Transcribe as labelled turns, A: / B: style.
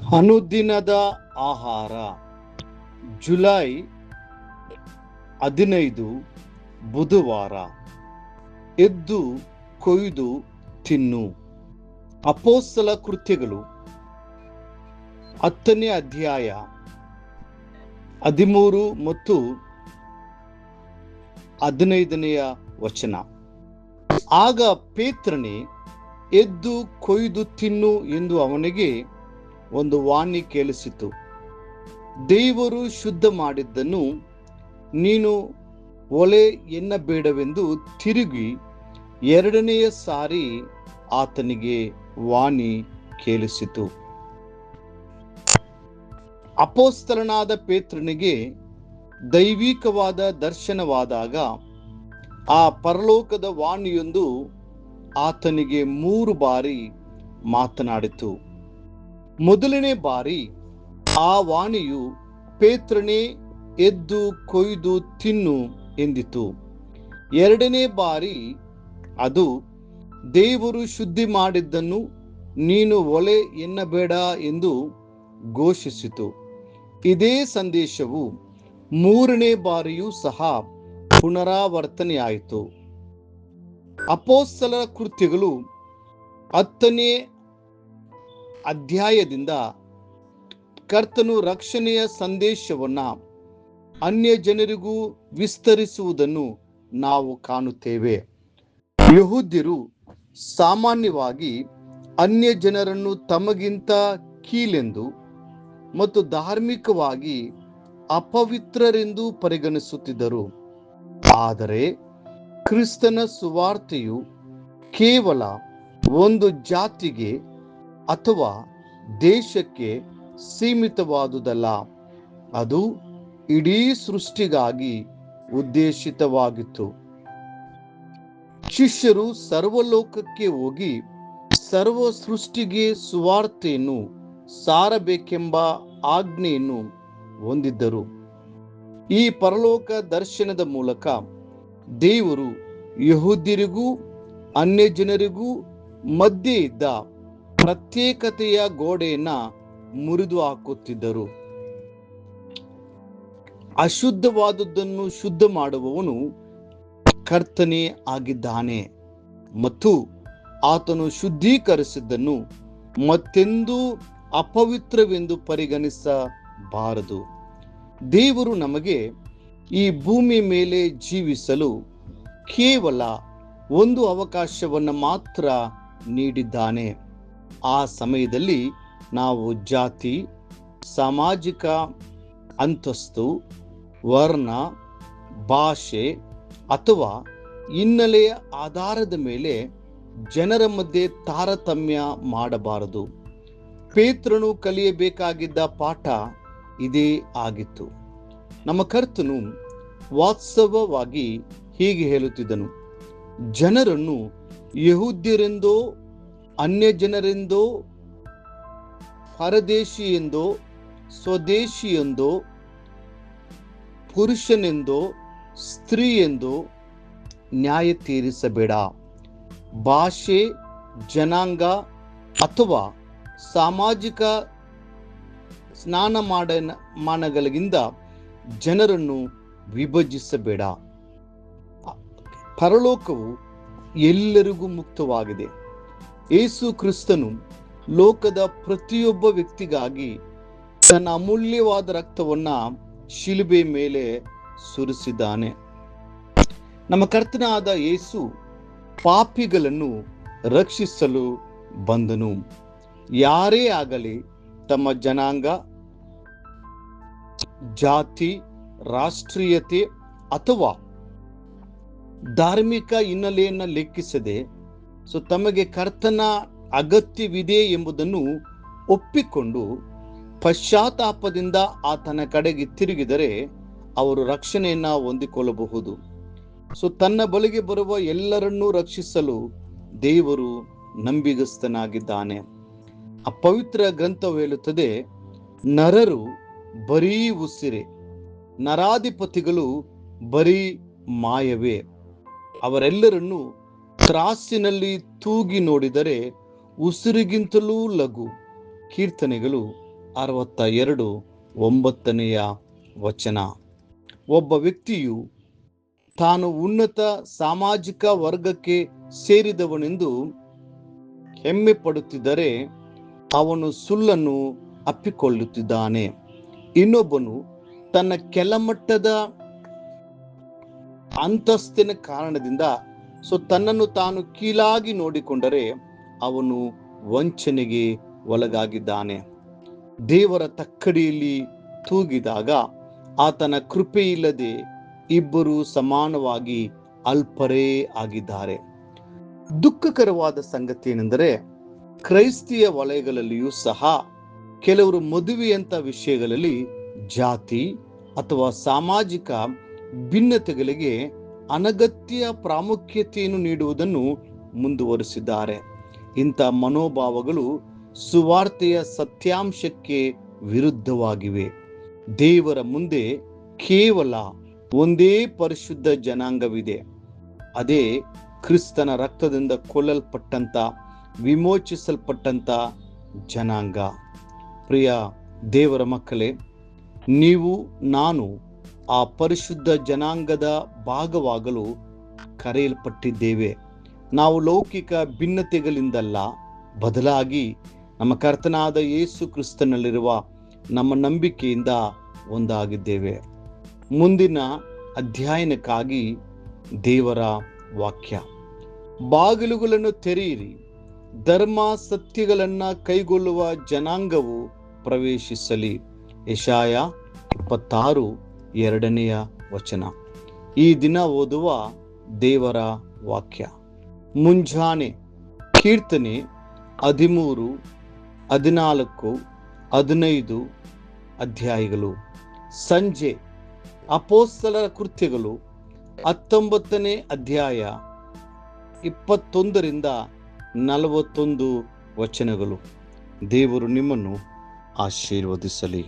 A: ಅನುದಿನದ ಆಹಾರ ಜುಲೈ 15 ಬುಧವಾರ. ಎದ್ದು ಕೊಯ್ದು ತಿನ್ನು. ಅಪೊಸ್ತಲ ಕೃತ್ಯಗಳು 10ನೇ ಅಧ್ಯಾಯ 13 ಮತ್ತು 15ನೆಯ ವಚನ. ಆಗ ಪೇತ್ರನೇ, ಎದ್ದು ಕೊಯ್ದು ತಿನ್ನು ಎಂದು ಅವನಿಗೆ ಒಂದು ವಾಣಿ ಕೇಳಿಸಿತು. ದೇವರು ಶುದ್ಧ ಮಾಡಿದ್ದನ್ನು ನೀನು ಒಲೆ ಎನ್ನಬೇಡವೆಂದು ತಿರುಗಿ 2ನೆಯ ಸಾರಿ ಆತನಿಗೆ ವಾಣಿ ಕೇಳಿಸಿತು. ಅಪೊಸ್ತಲನಾದ ಪೇತ್ರನಿಗೆ ದೈವಿಕವಾದ ದರ್ಶನವಾದಾಗ ಆ ಪರಲೋಕದ ವಾಣಿಯೊಂದು ಆತನಿಗೆ 3 ಬಾರಿ ಮಾತನಾಡಿತು. ಮೊದಲನೇ ಬಾರಿ ಆ ವಾಣಿಯು, ಪೇತ್ರನೇ, ಎದ್ದು ಕೊಯ್ದು ತಿನ್ನು ಎಂದಿತು. 2ನೇ ಬಾರಿ ಅದು, ದೇವರು ಶುದ್ಧಿ ಮಾಡಿದ್ದನ್ನು ನೀನು ಒಲೆ ಎನ್ನಬೇಡ ಎಂದು ಘೋಷಿಸಿತು. ಇದೇ ಸಂದೇಶವು 3ನೇ ಬಾರಿಯೂ ಸಹ ಪುನರಾವರ್ತನೆಯಾಯಿತು. ಅಪೊಸ್ತಲರ ಕೃತ್ಯಗಳು 10ನೇ ಅಧ್ಯಾಯದಿಂದ ಕರ್ತನು ರಕ್ಷಣೆಯ ಸಂದೇಶವನ್ನ ಅನ್ಯ ಜನರಿಗೂ ವಿಸ್ತರಿಸುವುದನ್ನು ನಾವು ಕಾಣುತ್ತೇವೆ. ಯಹೂದ್ಯರು ಸಾಮಾನ್ಯವಾಗಿ ಅನ್ಯ ಜನರನ್ನು ತಮಗಿಂತ ಕೀಳೆಂದು ಮತ್ತು ಧಾರ್ಮಿಕವಾಗಿ ಅಪವಿತ್ರರೆಂದು ಪರಿಗಣಿಸುತ್ತಿದ್ದರು. ಆದರೆ ಕ್ರಿಸ್ತನ ಸುವಾರ್ತೆಯು ಕೇವಲ ಒಂದು ಜಾತಿಗೆ ಅಥವಾ ದೇಶಕ್ಕೆ ಸೀಮಿತವಾದುದಲ್ಲ, ಅದು ಇಡೀ ಸೃಷ್ಟಿಗಾಗಿ ಉದ್ದೇಶಿತವಾಗಿತ್ತು. ಶಿಷ್ಯರು ಸರ್ವಲೋಕಕ್ಕೆ ಹೋಗಿ ಸರ್ವ ಸೃಷ್ಟಿಗೆ ಸುವಾರ್ತೆಯನ್ನು ಸಾರಬೇಕೆಂಬ ಆಜ್ಞೆಯನ್ನು ಹೊಂದಿದ್ದರು. ಈ ಪರಲೋಕ ದರ್ಶನದ ಮೂಲಕ ದೇವರು ಯಹೂದ್ಯರಿಗೂ ಅನ್ಯ ಜನರಿಗೂ ಮಧ್ಯೆ ಇದ್ದ ಪ್ರತ್ಯೇಕತೆಯ ಗೋಡೆಯನ್ನ ಮುರಿದು ಹಾಕುತ್ತಿದ್ದರು. ಅಶುದ್ಧವಾದದ್ದನ್ನು ಶುದ್ಧ ಮಾಡುವವನು ಕರ್ತನೇ ಆಗಿದ್ದಾನೆ ಮತ್ತು ಆತನು ಶುದ್ಧೀಕರಿಸಿದ್ದನ್ನು ಮತ್ತೆಂದೂ ಅಪವಿತ್ರವೆಂದು ಪರಿಗಣಿಸಬಾರದು. ದೇವರು ನಮಗೆ ಈ ಭೂಮಿ ಮೇಲೆ ಜೀವಿಸಲು ಕೇವಲ ಒಂದು ಅವಕಾಶವನ್ನು ಮಾತ್ರ ನೀಡಿದ್ದಾನೆ. ಆ ಸಮಯದಲ್ಲಿ ನಾವು ಜಾತಿ, ಸಾಮಾಜಿಕ ಅಂತಸ್ತು, ವರ್ಣ, ಭಾಷೆ ಅಥವಾ ಹಿನ್ನೆಲೆಯ ಆಧಾರದ ಮೇಲೆ ಜನರ ಮಧ್ಯೆ ತಾರತಮ್ಯ ಮಾಡಬಾರದು. ಪೇತ್ರನು ಕಲಿಯಬೇಕಾಗಿದ್ದ ಪಾಠ ಇದೇ ಆಗಿತ್ತು. ನಮ್ಮ ಕರ್ತನು ವಾಸ್ತವವಾಗಿ ಹೀಗೆ ಹೇಳುತ್ತಿದ್ದನು: ಜನರನ್ನು ಯಹೂದ್ಯರೆಂದೋ, ಅನ್ಯ ಜನರೆಂದೋ, ಪರದೇಶಿಯೆಂದೋ, ಸ್ವದೇಶಿಯೆಂದೋ, ಪುರುಷನೆಂದೋ, ಸ್ತ್ರೀಯೆಂದೋ ನ್ಯಾಯ ತೀರಿಸಬೇಡ. ಭಾಷೆ, ಜನಾಂಗ ಅಥವಾ ಸಾಮಾಜಿಕ ಸ್ನಾನಮಾನಗಳಿಂದ ಜನರನ್ನು ವಿಭಜಿಸಬೇಡ. ಪರಲೋಕವು ಎಲ್ಲರಿಗೂ ಮುಕ್ತವಾಗಿದೆ. ಯೇಸು ಕ್ರಿಸ್ತನು ಲೋಕದ ಪ್ರತಿಯೊಬ್ಬ ವ್ಯಕ್ತಿಗಾಗಿ ತನ್ನ ಅಮೂಲ್ಯವಾದ ರಕ್ತವನ್ನ ಶಿಲುಬೆ ಮೇಲೆ ಸುರಿಸಿದ್ದಾನೆ. ನಮ್ಮ ಕರ್ತನಾದ ಯೇಸು ಪಾಪಿಗಳನ್ನು ರಕ್ಷಿಸಲು ಬಂದನು. ಯಾರೇ ಆಗಲಿ ತಮ್ಮ ಜನಾಂಗ, ಜಾತಿ, ರಾಷ್ಟ್ರೀಯತೆ ಅಥವಾ ಧಾರ್ಮಿಕ ಹಿನ್ನೆಲೆಯನ್ನು ಲೆಕ್ಕಿಸದೆ ತಮಗೆ ಕರ್ತನ ಅಗತ್ಯವಿದೆ ಎಂಬುದನ್ನು ಒಪ್ಪಿಕೊಂಡು ಪಶ್ಚಾತ್ತಾಪದಿಂದ ಆತನ ಕಡೆಗೆ ತಿರುಗಿದರೆ ಅವರು ರಕ್ಷಣೆಯನ್ನ ಹೊಂದಿಕೊಳ್ಳಬಹುದು. ತನ್ನ ಬಳಿಗೆ ಬರುವ ಎಲ್ಲರನ್ನೂ ರಕ್ಷಿಸಲು ದೇವರು ನಂಬಿಗಸ್ತನಾಗಿದ್ದಾನೆ. ಆ ಪವಿತ್ರ ಗ್ರಂಥವು ಹೇಳುತ್ತದೆ, ನರರು ಬರೀ ಉಸಿರೆ, ನರಾಧಿಪತಿಗಳು ಬರೀ ಮಾಯವೇ. ಅವರೆಲ್ಲರನ್ನೂ ತ್ರಾಸಿನಲ್ಲಿ ತೂಗಿ ನೋಡಿದರೆ ಉಸಿರಿಗಿಂತಲೂ ಲಘು. ಕೀರ್ತನೆಗಳು 62 9ನೆಯ ವಚನ. ಒಬ್ಬ ವ್ಯಕ್ತಿಯು ತಾನು ಉನ್ನತ ಸಾಮಾಜಿಕ ವರ್ಗಕ್ಕೆ ಸೇರಿದವನೆಂದು ಹೆಮ್ಮೆ ಪಡುತ್ತಿದ್ದರೆ ಅವನು ಸುಳ್ಳನ್ನು ಅಪ್ಪಿಕೊಳ್ಳುತ್ತಿದ್ದಾನೆ. ಇನ್ನೊಬ್ಬನು ತನ್ನ ಕೆಳಮಟ್ಟದ ಅಂತಸ್ತಿನ ಕಾರಣದಿಂದ ತನ್ನನ್ನು ತಾನು ಕೀಳಾಗಿ ನೋಡಿಕೊಂಡರೆ ಅವನು ವಂಚನೆಗೆ ಒಳಗಾಗಿದ್ದಾನೆ. ದೇವರ ತಕ್ಕಡಿಯಲ್ಲಿ ತೂಗಿದಾಗ ಆತನ ಕೃಪೆ ಇಲ್ಲದೆ ಇಬ್ಬರು ಸಮಾನವಾಗಿ ಅಲ್ಪರೇ ಆಗಿದ್ದಾರೆ. ದುಃಖಕರವಾದ ಸಂಗತಿ ಏನೆಂದರೆ, ಕ್ರೈಸ್ತಿಯ ವಲಯಗಳಲ್ಲಿಯೂ ಸಹ ಕೆಲವರು ಮದುವೆಯಂತ ವಿಷಯಗಳಲ್ಲಿ ಜಾತಿ ಅಥವಾ ಸಾಮಾಜಿಕ ಭಿನ್ನತೆಗಳಿಗೆ ಅನಗತ್ಯ ಪ್ರಾಮುಖ್ಯತೆಯನ್ನು ನೀಡುವುದನ್ನು ಮುಂದುವರಿಸಿದ್ದಾರೆ. ಇಂಥ ಮನೋಭಾವಗಳು ಸುವಾರ್ತೆಯ ಸತ್ಯಾಂಶಕ್ಕೆ ವಿರುದ್ಧವಾಗಿವೆ. ದೇವರ ಮುಂದೆ ಕೇವಲ ಒಂದೇ ಪರಿಶುದ್ಧ ಜನಾಂಗವಿದೆ, ಅದೇ ಕ್ರಿಸ್ತನ ರಕ್ತದಿಂದ ಕೊಲ್ಲಲ್ಪಟ್ಟಂತ ವಿಮೋಚಿಸಲ್ಪಟ್ಟಂತ ಜನಾಂಗ. ಪ್ರಿಯ ದೇವರ ಮಕ್ಕಳೇ, ನೀವು ನಾನು ಆ ಪರಿಶುದ್ಧ ಜನಾಂಗದ ಭಾಗವಾಗಲು ಕರೆಯಲ್ಪಟ್ಟಿದ್ದೇವೆ. ನಾವು ಲೌಕಿಕ ಭಿನ್ನತೆಗಳಿಂದಲ್ಲ, ಬದಲಾಗಿ ನಮ್ಮ ಕರ್ತನಾದ ಯೇಸು ಕ್ರಿಸ್ತನಲ್ಲಿರುವ ನಮ್ಮ ನಂಬಿಕೆಯಿಂದ ಒಂದಾಗಿದ್ದೇವೆ. ಮುಂದಿನ ಅಧ್ಯಯನಕ್ಕಾಗಿ ದೇವರ ವಾಕ್ಯ. ಬಾಗಿಲುಗಳನ್ನು ತೆರೆಯಿರಿ, ಧರ್ಮ ಸತ್ಯಗಳನ್ನು ಕೈಗೊಳ್ಳುವ ಜನಾಂಗವು ಪ್ರವೇಶಿಸಲಿ. ಯೆಶಾಯ 26 2ನೆಯ ವಚನ. ಈ ದಿನ ಓದುವ ದೇವರ ವಾಕ್ಯ. ಮುಂಜಾನೆ ಕೀರ್ತನೆ 13, 14, 15 ಅಧ್ಯಾಯಗಳು. ಸಂಜೆ ಅಪೊಸ್ತಲರ ಕೃತ್ಯಗಳು 19ನೇ ಅಧ್ಯಾಯ 21ರಿಂದ 41 ವಚನಗಳು. ದೇವರು ನಿಮ್ಮನ್ನು ಆಶೀರ್ವದಿಸಲಿ.